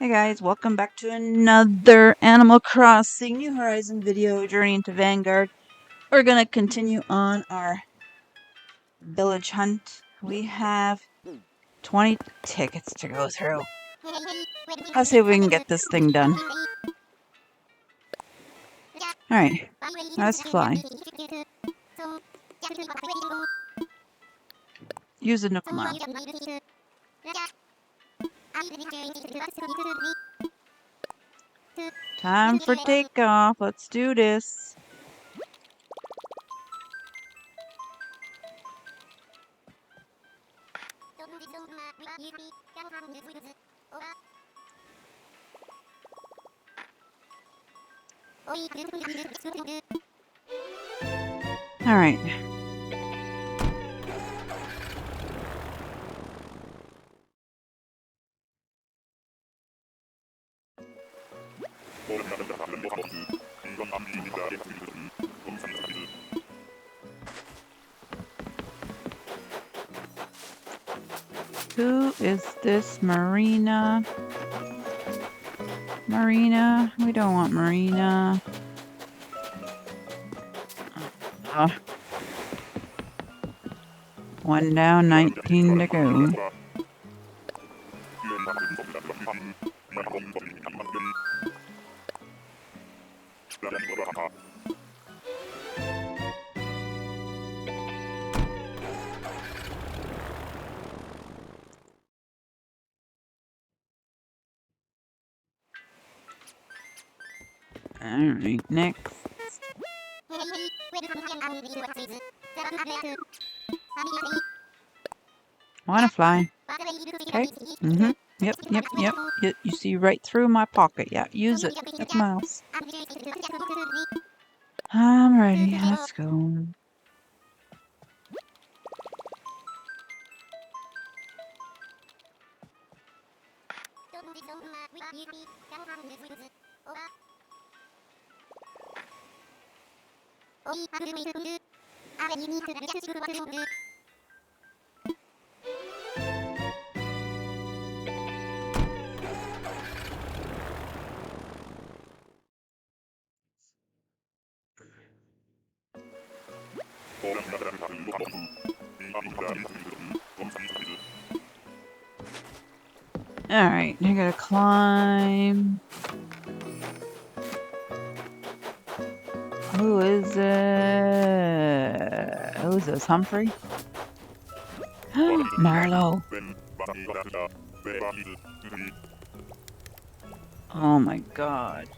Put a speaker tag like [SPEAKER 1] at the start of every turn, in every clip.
[SPEAKER 1] Hey guys, welcome back to another Animal Crossing New Horizon video, Journey into Vanguard. We're gonna continue on our village hunt. We have 20 tickets to go through. Let's see if we can get this thing done. Alright, let's fly. Use the Nook Mile. Time for takeoff. Let's do this. Alright. Who is this? Marina? Marina? We don't want Marina. One down, 19 to go. Alright, next. Wanna fly? Okay. Yep. You see right through my pocket. Yeah, use it. Like mouse. I'm ready. Let's go. Alright, I gotta climb. Who is it? Who's this? Humphrey? Marlo. Oh my god.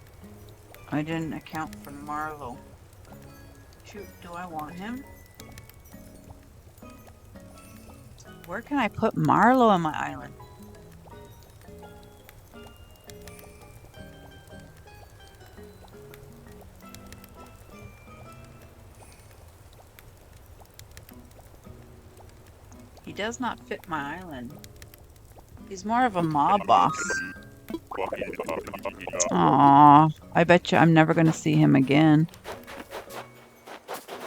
[SPEAKER 1] I didn't account for Marlo. Shoot, do I want him? Where can I put Marlo on my island? He does not fit my island. He's more of a mob boss. Aww, I bet you I'm never gonna see him again.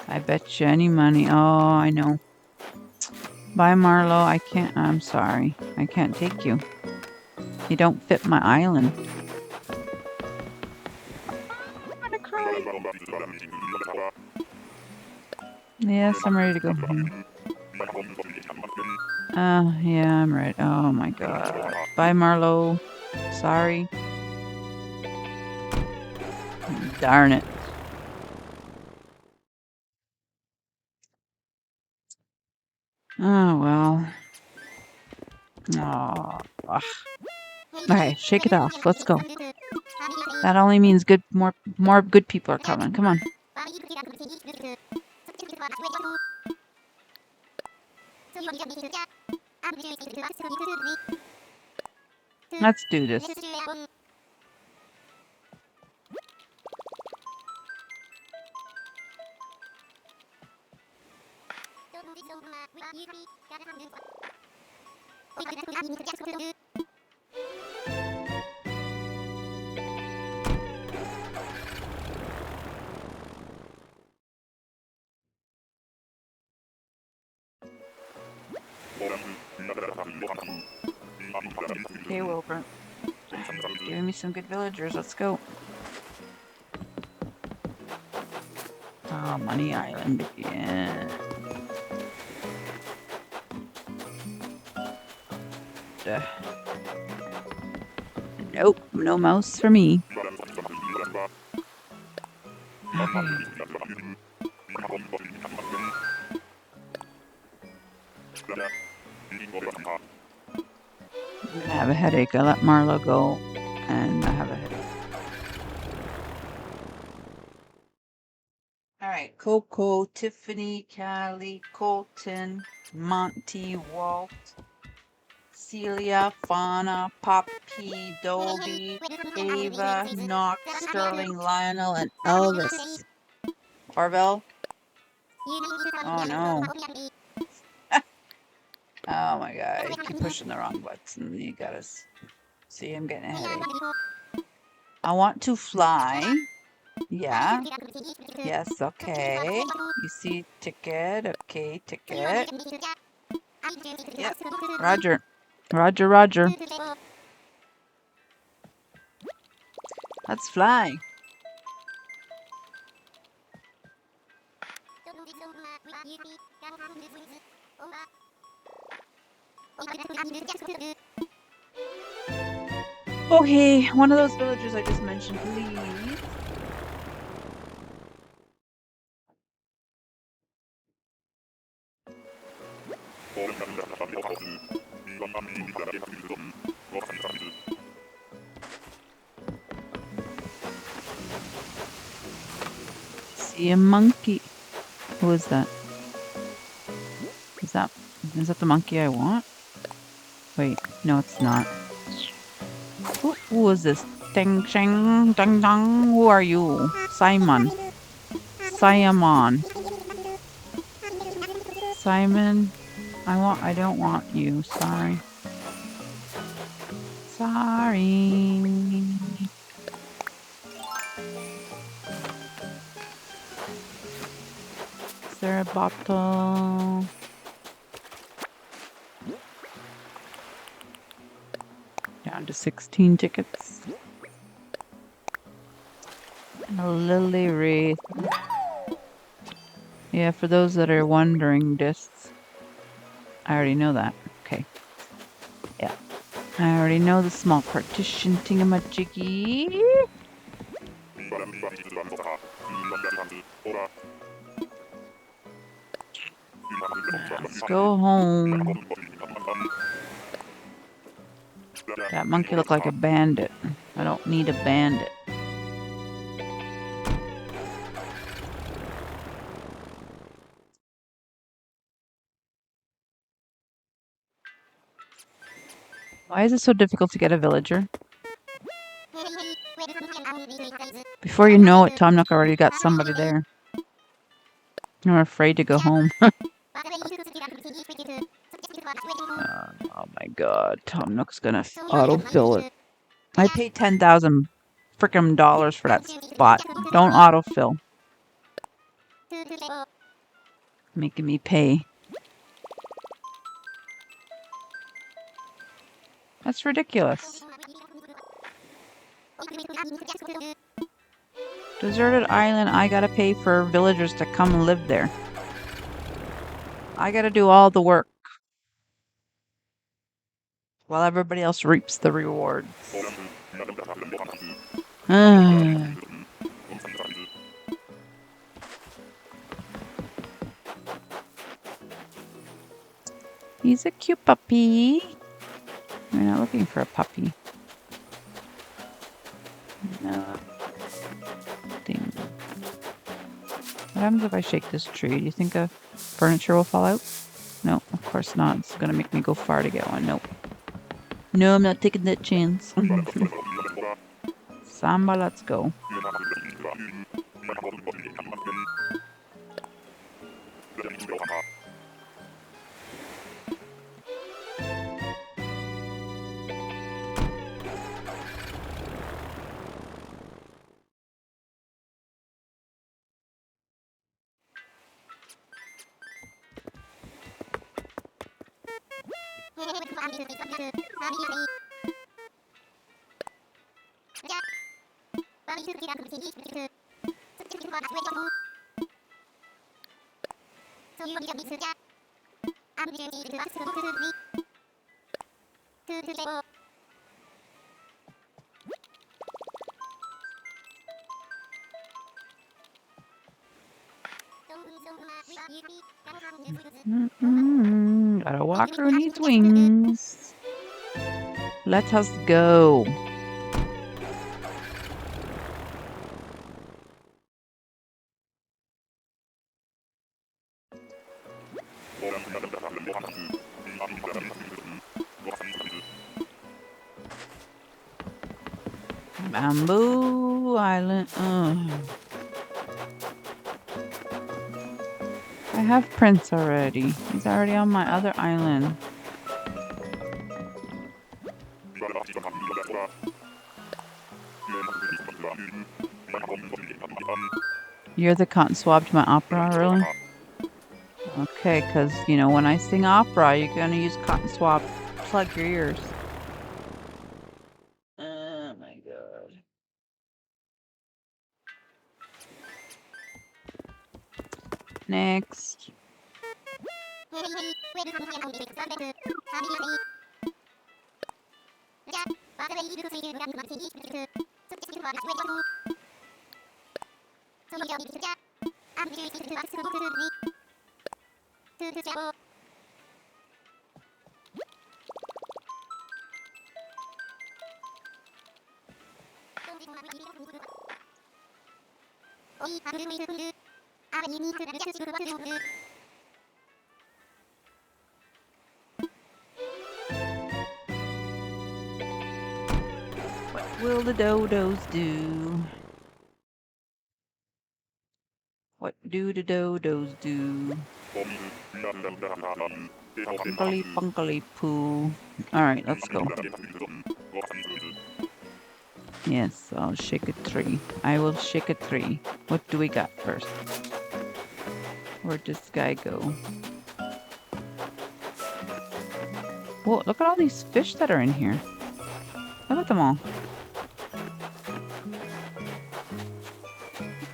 [SPEAKER 1] I bet you any money. Oh, I know. Bye, Marlo. I'm sorry. I can't take you. You don't fit my island. I'm gonna cry. Yes, I'm ready to go home. Yeah, I'm ready. Oh my god. Bye, Marlo. Sorry. Darn it. Oh, well. Oh. Okay, shake it off. Let's go. That only means more good people are coming. Come on. Let's do this. Okay, Wilbur. Giving me some good villagers. Let's go. Oh, Money Island again. Nope, no mouse for me. Okay. I have a headache. I let Marlo go, and I have a headache. Alright, Coco, Tiffany, Callie, Colton, Monty, Walt, Celia, Fauna, Poppy, Dolby, Ava, Knox, Sterling, Lionel, and Elvis. Orville? Oh no. Oh my god, I keep pushing the wrong button. You gotta see, I'm getting a headache. I want to fly. Yeah. Yes, okay. You see ticket. Okay, ticket. Yep. Roger. Roger, Roger. Let's fly. Okay, one of those villagers I just mentioned, please. See a monkey. Who is that? Is that the monkey I want? Wait, no, it's not. Who is this? Ding, ding, ding, ding. Who are you? Simon. Simon. Simon. I don't want you. Sorry. Sorry. Is there a bottle? Down to 16 tickets. And a lily wreath. Yeah, for those that are wondering, discs. I already know that. Okay. Yeah. I already know the small partition thingamajiggy. Let's go home. That monkey looked like a bandit. I don't need a bandit. Why is it so difficult to get a villager? Before you know it, Tom Nook already got somebody there. I'm afraid to go home. Oh my god, Tom Nook's gonna autofill it. I paid 10,000 frickin' dollars for that spot. Don't autofill. Making me pay. That's ridiculous. Deserted island, I gotta pay for villagers to come and live there. I gotta do all the work. While everybody else reaps the rewards. He's a cute puppy. We're not looking for a puppy. No. Ding. What happens if I shake this tree? Do you think furniture will fall out? No, of course not. It's gonna make me go far to get one. Nope. No, I'm not taking that chance. Samba, let's go. Got a walker who needs wings. Let us go. Bamboo Island. I have Prince already. He's already on my other island. You're the cotton swab to my opera, really? Okay, because, you know, when I sing opera, you're going to use cotton swab. Plug your ears. Oh my god. Next. What will the dodos do? What do the dodos do? Punkily punkily poo. Alright, let's go. Yes, I'll shake a tree. I will shake a tree. What do we got first? Where'd this guy go? Whoa, look at all these fish that are in here. Look at them all.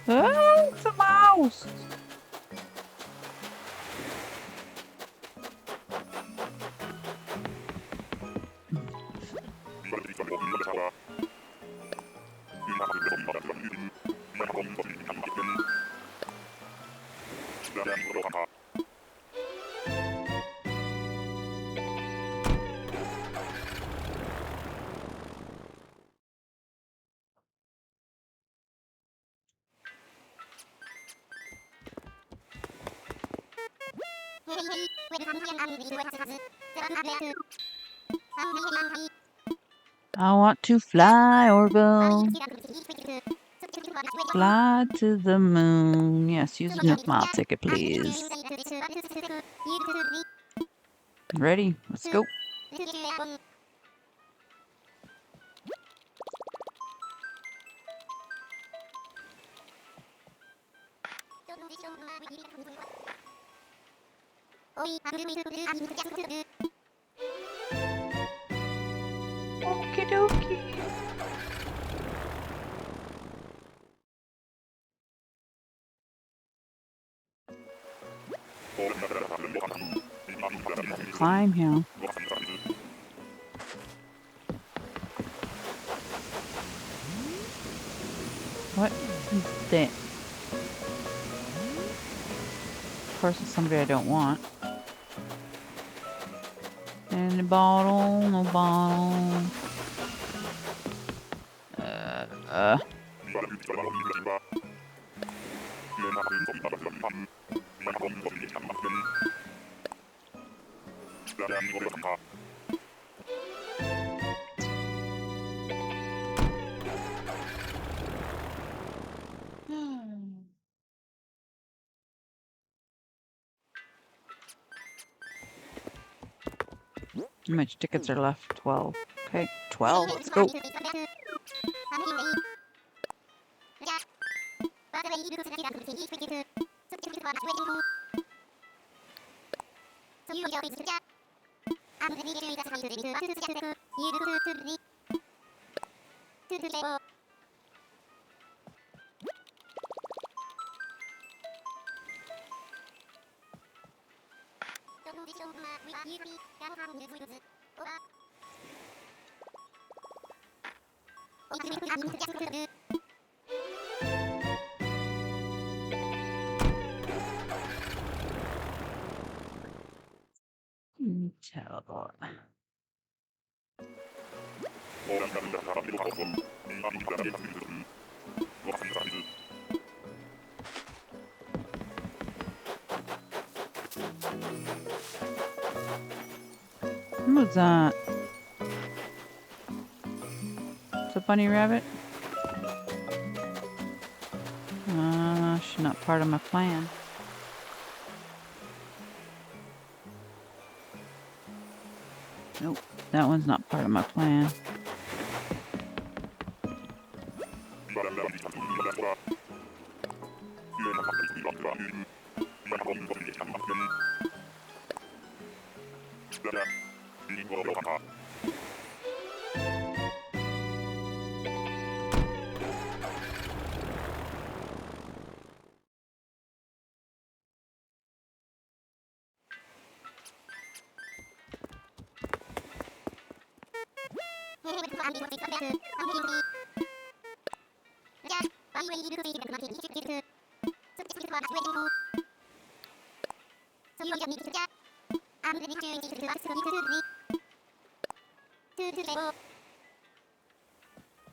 [SPEAKER 1] Oh, it's a mouse! I want to fly, Orville. Fly to the moon. Yes, use a Nook Mile ticket, please. Ready? Let's go. Okie dokie. Climb here. What is that? Of course, it's somebody I don't want. Any bottle? No bottle. How much tickets are left? 12. Okay, 12. Let's go. Teleport. What was that? It's a bunny rabbit? She's not part of my plan. Nope, that one's not part of my plan.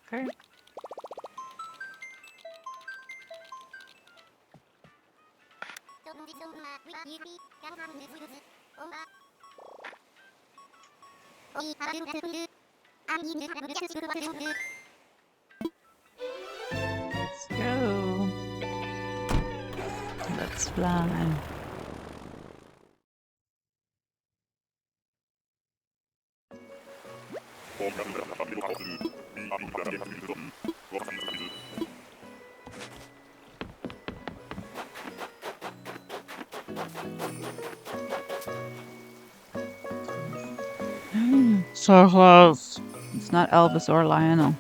[SPEAKER 1] Okay. Let's go. Let's fly. So close. It's not Elvis or Lionel.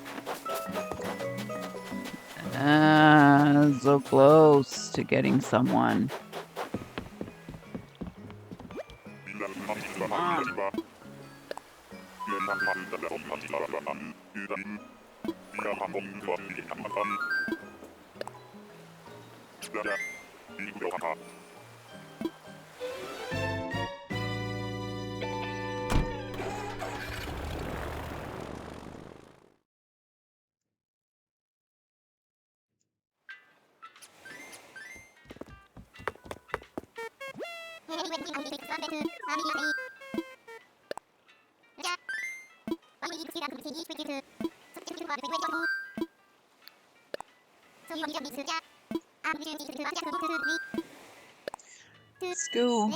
[SPEAKER 1] So close to getting someone. Come on. Let's go.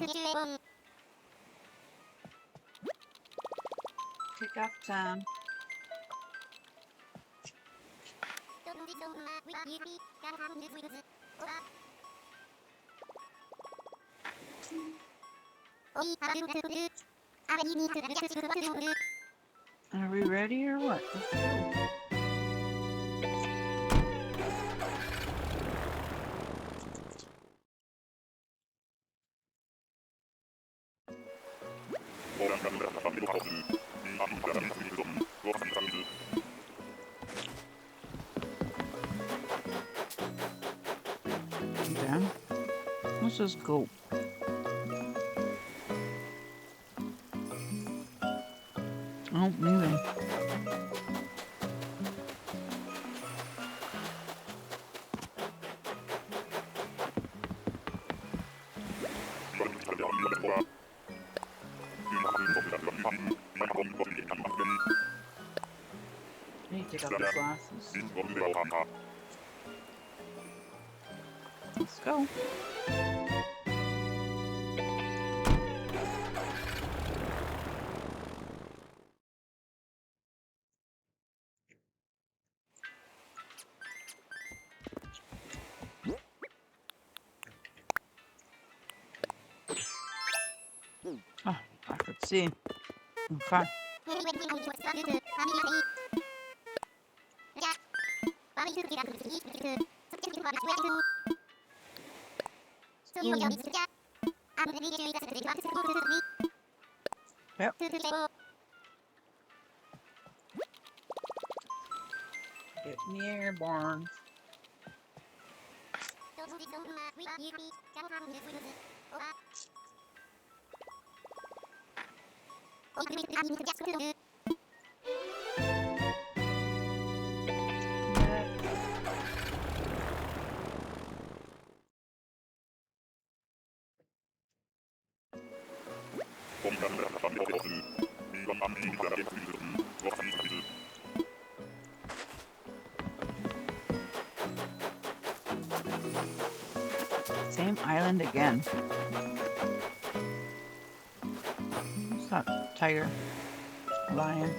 [SPEAKER 1] Kick off time. Are we ready or what? Let's go. Okay. Let's just go. Oh, maybe. I need to take off these glasses. Let's go. Oh, I could see. Okay. Yep. Get me airborne. Same island again. It's not tiger. Lion.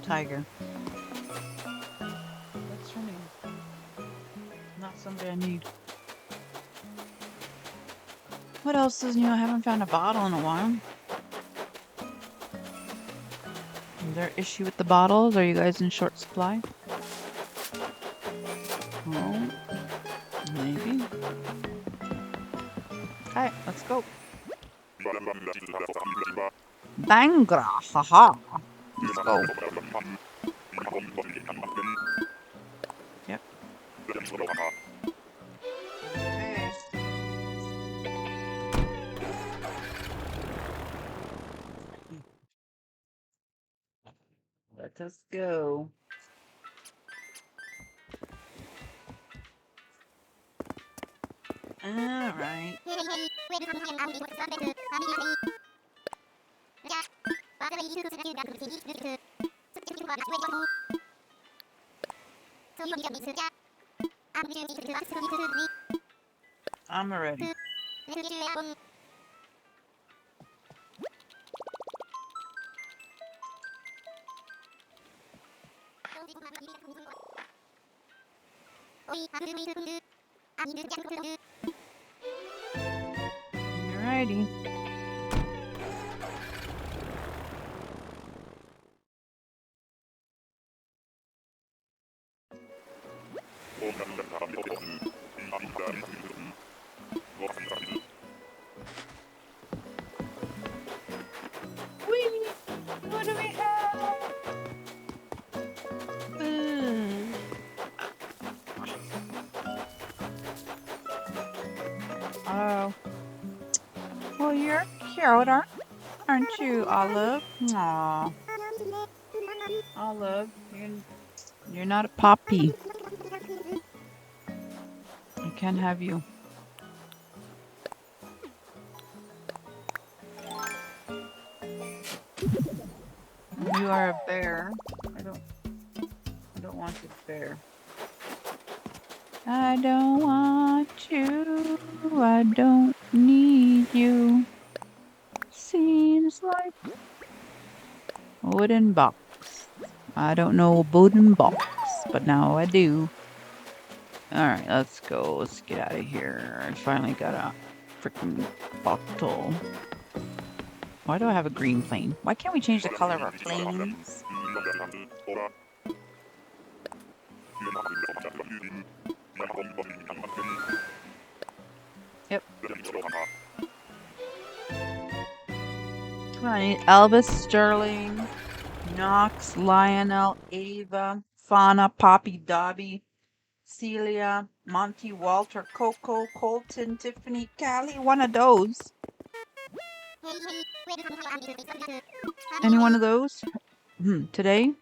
[SPEAKER 1] Tiger. That's her name. Not somebody I need. What else is new? I haven't found a bottle in a while. Is there an issue with the bottles? Are you guys in short supply? Oh, maybe. Okay, let's go. Vanguard, haha. Let's go. Yep. Okay. Let us go. All right. I'm ready. Alrighty. Whee! What do we have? Oh. Well, you're cute, aren't you, Olive? Aw. Olive, you're not a puppy. I can't have you. You are a bear. I don't want this bear. I don't want you. I don't need you. Seems like a wooden box. I don't know a wooden box, but now I do. Alright, let's go. Let's get out of here. I finally got a freaking bottle. Why do I have a green plane? Why can't we change the color of our planes? Yep. Come on, I need Elvis, Sterling, Knox, Lionel, Ava, Fauna, Poppy, Dobby, Celia, Monty, Walter, Coco, Colton, Tiffany, Callie, one of those. Any one of those? Today?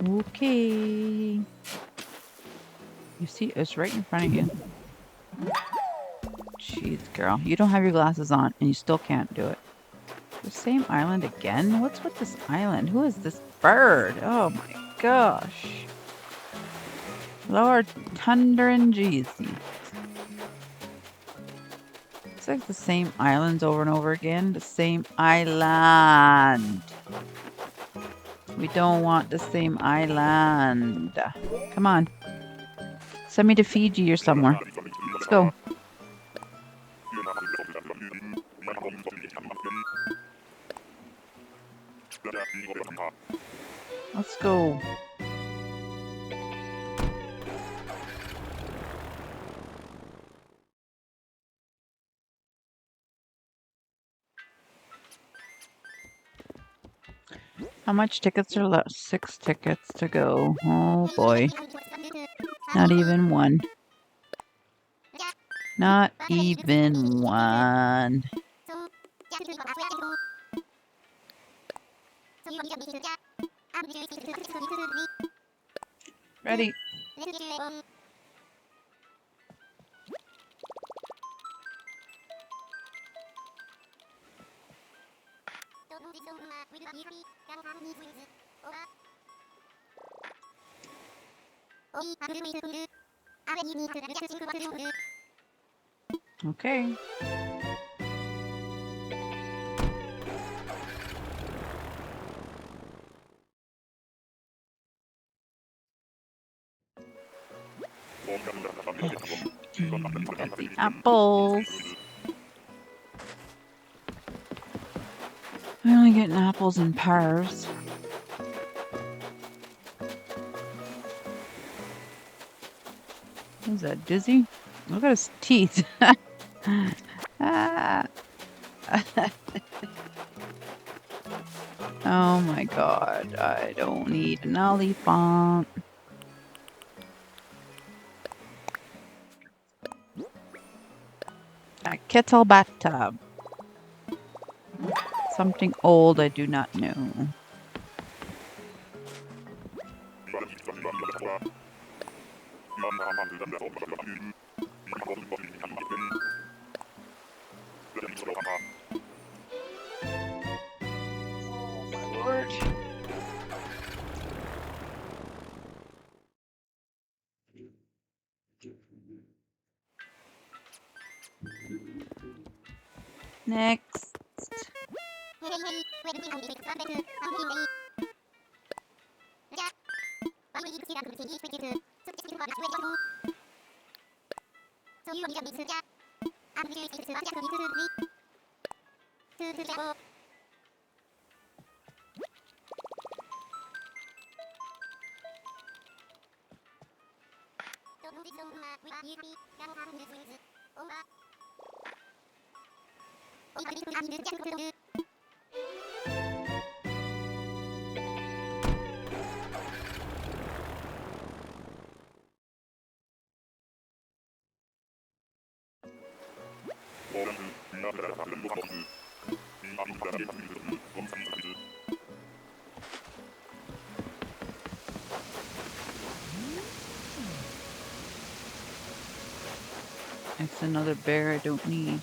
[SPEAKER 1] Okay. You see, it's right in front of you. Jeez, girl. You don't have your glasses on and you still can't do it. The same island again? What's with this island? Who is this bird? Oh my gosh. Lord Thunder and Jeezy. It's like the same islands over and over again. The same island. We don't want the same island. Come on. Send me to Fiji or somewhere. Let's go. Let's go. How much tickets are left? 6 tickets to go. Oh boy. Not even one. Not even one. Ready. Okay. Got the apples. I'm only getting apples and pears. Who's that, Dizzy? Look at his teeth. Ah. Oh my god, I don't need an elephant. A kettle bathtub. Something old I do not know. Lord. Next. It's another bear I don't need.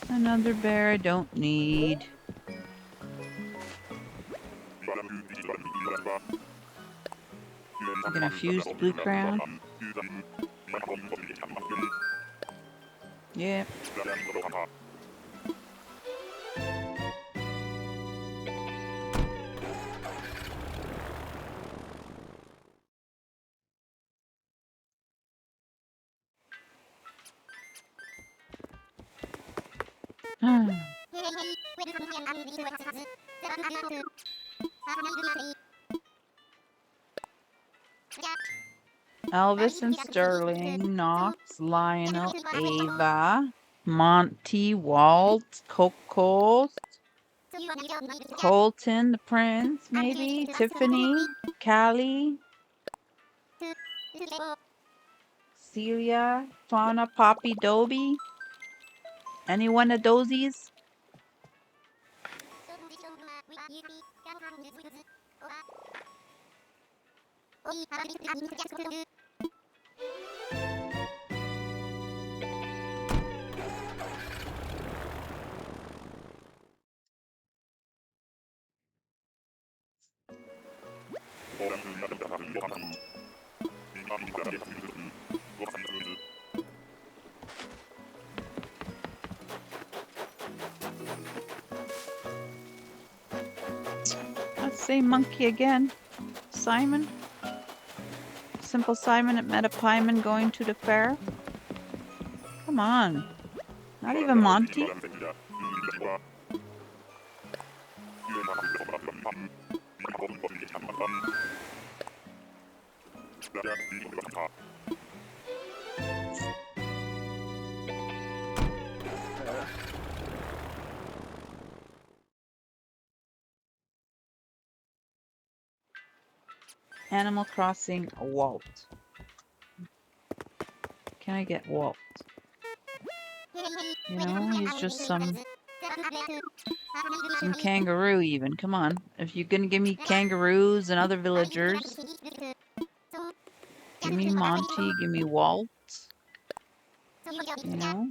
[SPEAKER 1] Another bear I don't need. I'm gonna fuse the blue crown. Yep. Elvis and Sterling, Knox, Lionel, Ava, Monty, Walt, Coco, Colton, the Prince, maybe, Tiffany, Callie, Celia, Fauna, Poppy, Dobie. Any one of thosies? Let's say monkey again. Simon? Simple Simon at Metapyman going to the fair? Come on. Not even Monty? Animal Crossing Walt. Can I get Walt? You know, he's just some kangaroo even. Come on. If you're gonna give me kangaroos and other villagers, give me Monty, give me Walt. You know?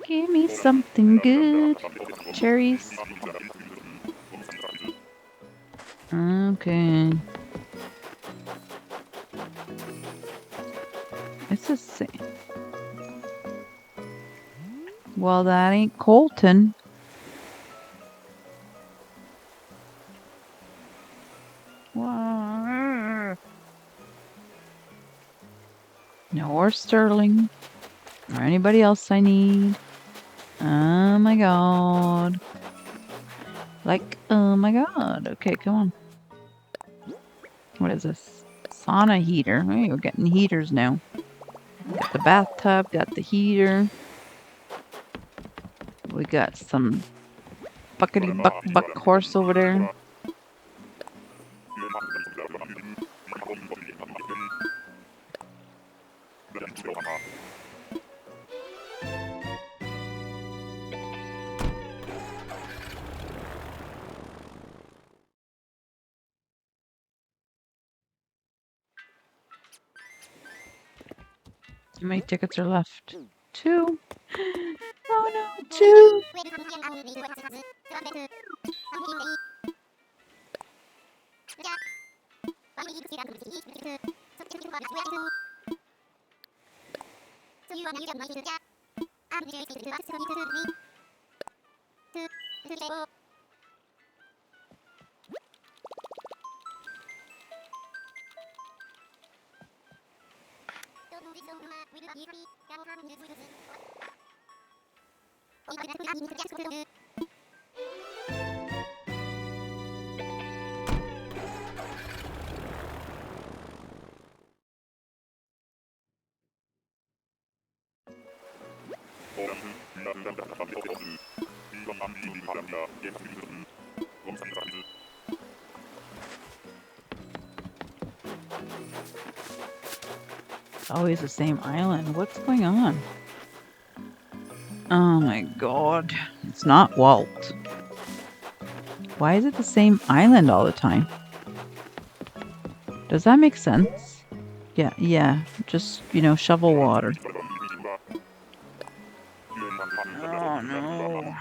[SPEAKER 1] Give me something good. Cherries. Okay. It's the same. Well, that ain't Colton. No, or Sterling. Or anybody else I need. Oh my god. Like, oh my god. Okay, come on. What is this? Sauna heater. Hey, we're getting heaters now. Got the bathtub, got the heater. We got some buckety buck horse over there. How many tickets are left? 2. Oh no, 2. Always the same island. What's going on? Oh my god. It's not Walt. Why is it the same island all the time? Does that make sense? Yeah. Just, shovel water. Oh no.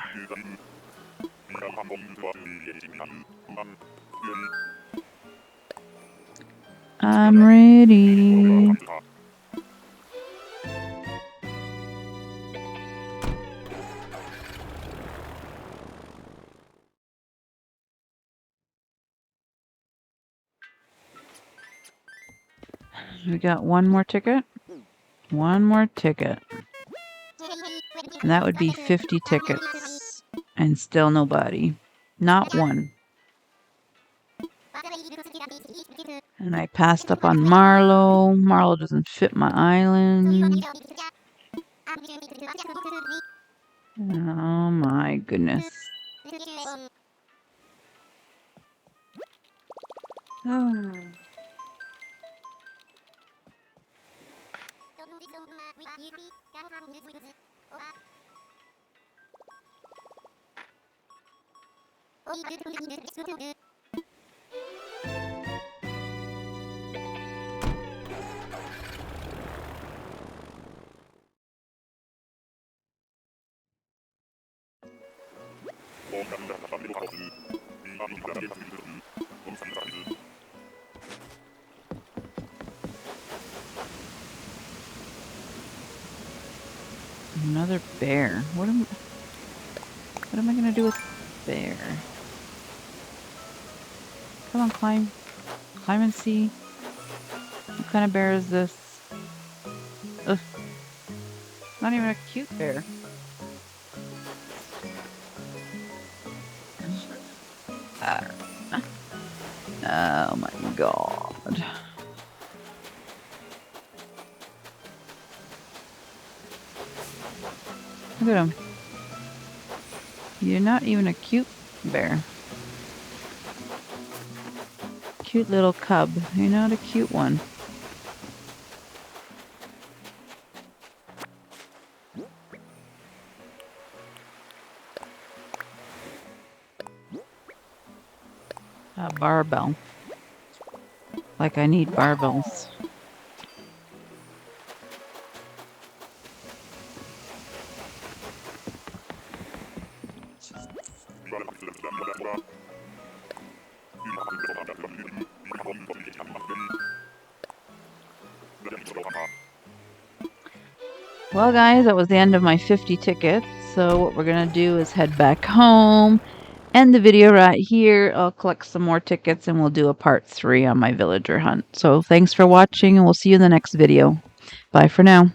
[SPEAKER 1] I'm ready. We got one more ticket. One more ticket. And that would be 50 tickets. And still nobody. Not one. And I passed up on Marlowe. Marlowe doesn't fit my island. Oh my goodness. Oh. Another bear. What am I gonna do with bear? Come on, climb. Climb and see. What kind of bear is this? Ugh. Not even a cute bear. Oh my god. Look at him. You're not even a cute bear. Cute little cub. You're not a cute one. A barbell. Like I need barbells. Well guys, that was the end of my 50 tickets. So what we're going to do is head back home. End the video right here. I'll collect some more tickets and we'll do a part 3 on my villager hunt. So thanks for watching and we'll see you in the next video. Bye for now.